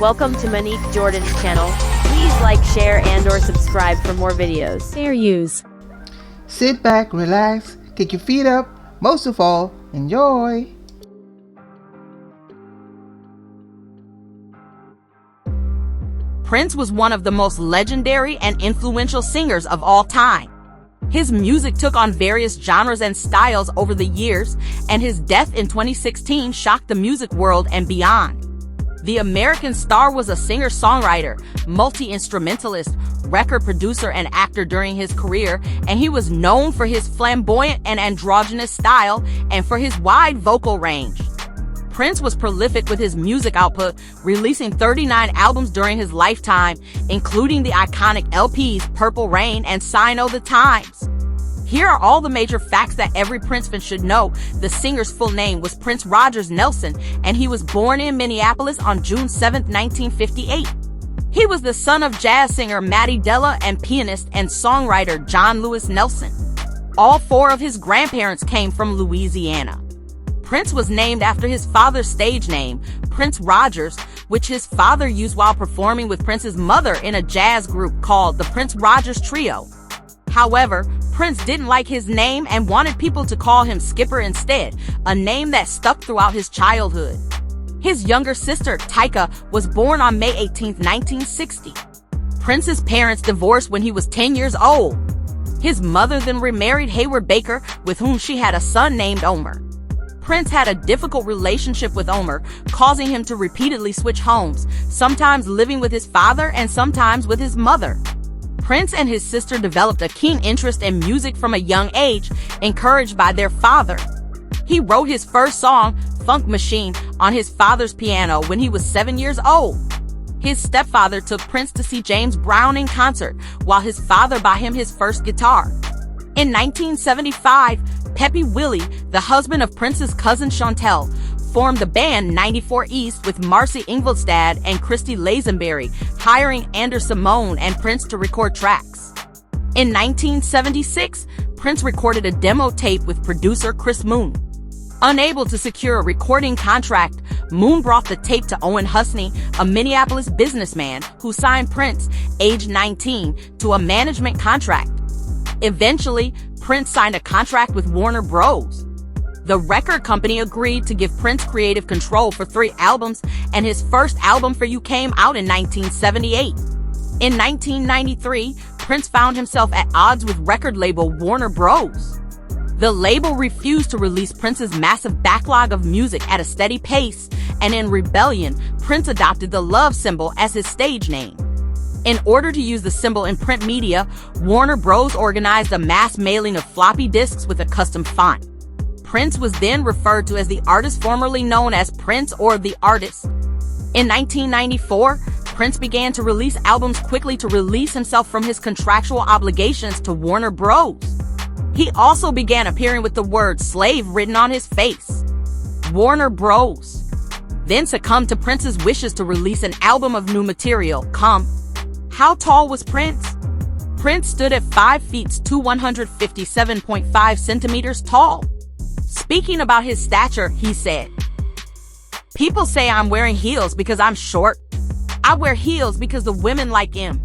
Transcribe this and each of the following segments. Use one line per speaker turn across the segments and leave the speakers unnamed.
Welcome to Monique Jordan's channel. Please like, share, and/or subscribe for more videos.
Fair use.
Sit back, relax, kick your feet up, most of all, enjoy.
Prince was one of the most legendary and influential singers of all time. His music took on various genres and styles over the years, and his death in 2016 shocked the music world and beyond. The American star was a singer-songwriter, multi-instrumentalist, record producer, and actor during his career, and he was known for his flamboyant and androgynous style and for his wide vocal range. Prince was prolific with his music output, releasing 39 albums during his lifetime, including the iconic LPs Purple Rain and Sign o' the Times. Here are all the major facts that every Prince fan should know. The singer's full name was Prince Rogers Nelson, and he was born in Minneapolis on June 7, 1958. He was the son of jazz singer Matty Della and pianist and songwriter John Lewis Nelson. All four of his grandparents came from Louisiana. Prince was named after his father's stage name, Prince Rogers, which his father used while performing with Prince's mother in a jazz group called the Prince Rogers Trio. However, Prince didn't like his name and wanted people to call him Skipper instead, a name that stuck throughout his childhood. His younger sister, Tyka, was born on May 18, 1960. Prince's parents divorced when he was 10 years old. His mother then remarried Hayward Baker, with whom she had a son named Omer. Prince had a difficult relationship with Omer, causing him to repeatedly switch homes, sometimes living with his father and sometimes with his mother. Prince and his sister developed a keen interest in music from a young age, encouraged by their father. He wrote his first song, Funk Machine, on his father's piano when he was 7 years old. His stepfather took Prince to see James Brown in concert, while his father bought him his first guitar. In 1975, Peppy Willie, the husband of Prince's cousin Chantel, formed the band 94 East with Marcy Ingolstadt and Christy Lazenberry, hiring Anders Simone and Prince to record tracks. In 1976, Prince recorded a demo tape with producer Chris Moon. Unable to secure a recording contract, Moon brought the tape to Owen Husney, a Minneapolis businessman who signed Prince, age 19, to a management contract. Eventually, Prince signed a contract with Warner Bros. The record company agreed to give Prince creative control for 3 albums, and his first album for You came out in 1978. In 1993, Prince found himself at odds with record label Warner Bros. The label refused to release Prince's massive backlog of music at a steady pace, and in rebellion, Prince adopted the love symbol as his stage name. In order to use the symbol in print media, Warner Bros. Organized a mass mailing of floppy disks with a custom font. Prince was then referred to as the artist formerly known as Prince or the Artist. In 1994, Prince began to release albums quickly to release himself from his contractual obligations to Warner Bros. He also began appearing with the word slave written on his face. Warner Bros. then succumbed to Prince's wishes to release an album of new material, Come. How tall was Prince? Prince stood at 5 feet to 157.5 centimeters tall. Speaking about his stature, he said, "People say I'm wearing heels because I'm short. I wear heels because the women like them."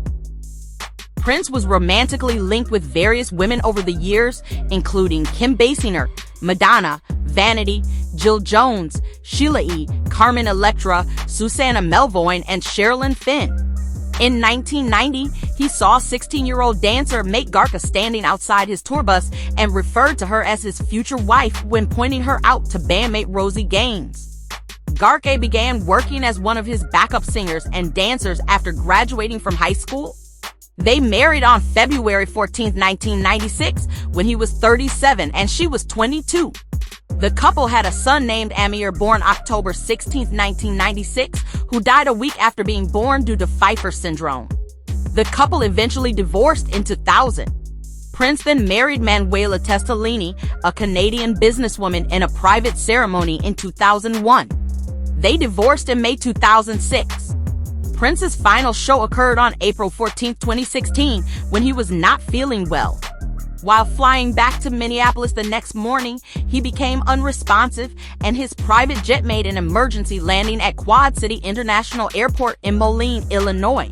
Prince was romantically linked with various women over the years, including Kim Basinger, Madonna, Vanity, Jill Jones, Sheila E., Carmen Electra, Susanna Melvoin, and Sherilyn Fenn. In 1990, he saw 16-year-old dancer Make Garca standing outside his tour bus and referred to her as his future wife when pointing her out to bandmate Rosie Gaines. Garca began working as one of his backup singers and dancers after graduating from high school. They married on February 14, 1996, when he was 37 and she was 22. The couple had a son named Amir, born October 16, 1996, who died a week after being born due to Pfeiffer syndrome. The couple eventually divorced in 2000. Prince then married Manuela Testolini, a Canadian businesswoman, in a private ceremony in 2001. They divorced in May 2006. Prince's final show occurred on April 14, 2016, when he was not feeling well. While flying back to Minneapolis the next morning, he became unresponsive and his private jet made an emergency landing at Quad City International Airport in Moline, Illinois.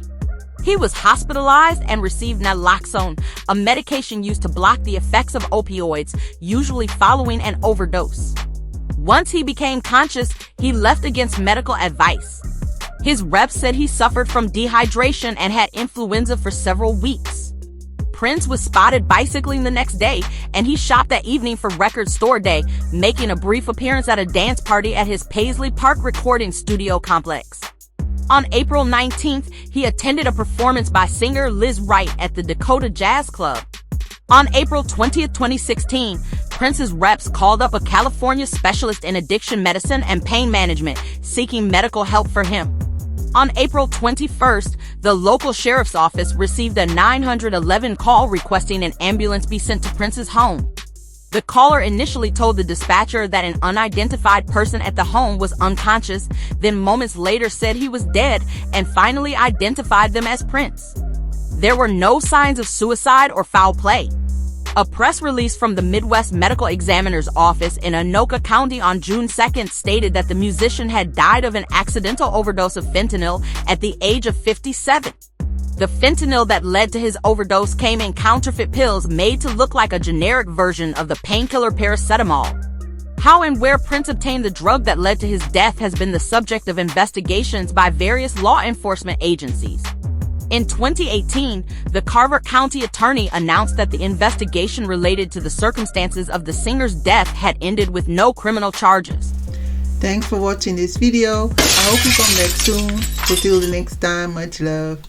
He was hospitalized and received naloxone, a medication used to block the effects of opioids, usually following an overdose. Once he became conscious, he left against medical advice. His reps said he suffered from dehydration and had influenza for several weeks. Prince was spotted bicycling the next day, and he shopped that evening for Record Store Day, making a brief appearance at a dance party at his Paisley Park recording studio complex. On April 19th, he attended a performance by singer Liz Wright at the Dakota Jazz Club. On April 20th, 2016, Prince's reps called up a California specialist in addiction medicine and pain management, seeking medical help for him. On April 21st, the local sheriff's office received a 911 call requesting an ambulance be sent to Prince's home. The caller initially told the dispatcher that an unidentified person at the home was unconscious, then moments later said he was dead, and finally identified them as Prince. There were no signs of suicide or foul play. A press release from the Midwest Medical Examiner's Office in Anoka County on June 2nd stated that the musician had died of an accidental overdose of fentanyl at the age of 57. The fentanyl that led to his overdose came in counterfeit pills made to look like a generic version of the painkiller paracetamol. How and where Prince obtained the drug that led to his death has been the subject of investigations by various law enforcement agencies. In 2018, the Carver County attorney announced that the investigation related to the circumstances of the singer's death had ended with no criminal charges.
Thanks for watching this video. I hope you come back soon. So till the next time, much love.